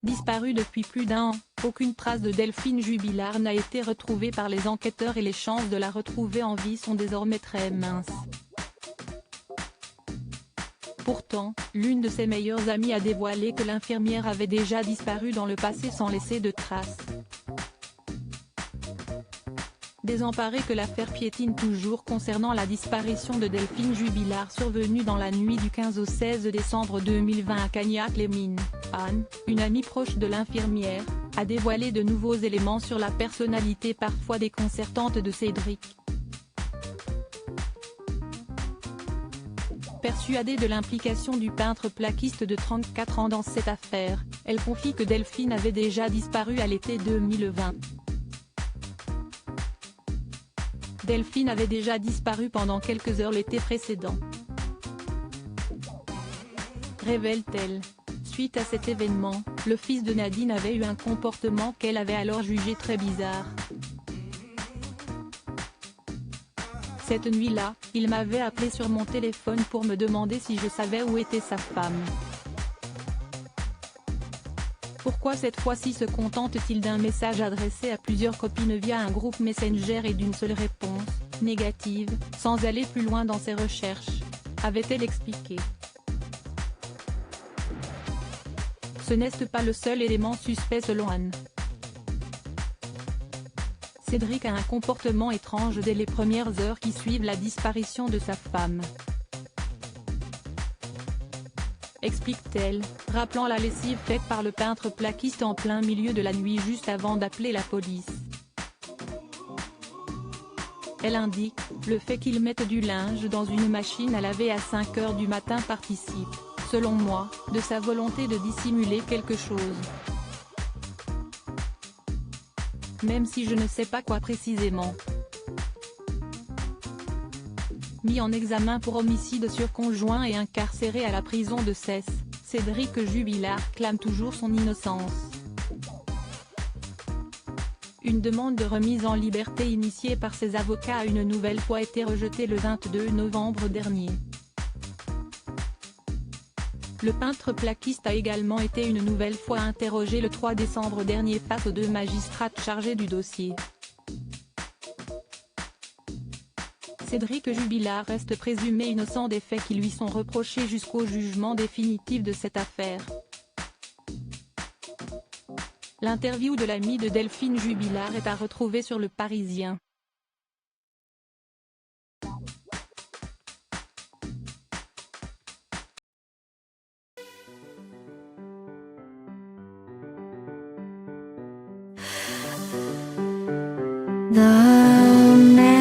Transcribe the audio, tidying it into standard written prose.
Disparue depuis plus d'un an, aucune trace de Delphine Jubilard n'a été retrouvée par les enquêteurs et les chances de la retrouver en vie sont désormais très minces. Pourtant, l'une de ses meilleures amies a dévoilé que l'infirmière avait déjà disparu dans le passé sans laisser de traces. Désemparée que l'affaire piétine toujours concernant la disparition de Delphine Jubilard survenue dans la nuit du 15 au 16 décembre 2020 à Cagnac-les-Mines, Anne, une amie proche de l'infirmière, a dévoilé de nouveaux éléments sur la personnalité parfois déconcertante de Cédric. Persuadée de l'implication du peintre plaquiste de 34 ans dans cette affaire, elle confie que Delphine avait déjà disparu à l'été 2020. Delphine avait déjà disparu pendant quelques heures l'été précédent. Révèle-t-elle. Suite à cet événement, le fils de Nadine avait eu un comportement qu'elle avait alors jugé très bizarre. Cette nuit-là, il m'avait appelé sur mon téléphone pour me demander si je savais où était sa femme. Pourquoi cette fois-ci se contente-t-il d'un message adressé à plusieurs copines via un groupe Messenger et d'une seule réponse, négative, sans aller plus loin dans ses recherches, avait-elle expliqué. Ce n'est pas le seul élément suspect selon Anne. Cédric a un comportement étrange dès les premières heures qui suivent la disparition de sa femme. Explique-t-elle, rappelant la lessive faite par le peintre plaquiste en plein milieu de la nuit juste avant d'appeler la police. Elle indique, le fait qu'il mette du linge dans une machine à laver à 5 heures du matin participe, selon moi, de sa volonté de dissimuler quelque chose. Même si je ne sais pas quoi précisément. Mis en examen pour homicide sur conjoint et incarcéré à la prison de Cesse, Cédric Jubilard clame toujours son innocence. Une demande de remise en liberté initiée par ses avocats a une nouvelle fois été rejetée le 22 novembre dernier. Le peintre plaquiste a également été une nouvelle fois interrogé le 3 décembre dernier face aux deux magistrates chargés du dossier. Cédric Jubilard reste présumé innocent des faits qui lui sont reprochés jusqu'au jugement définitif de cette affaire. L'interview de l'ami de Delphine Jubilard est à retrouver sur Le Parisien. The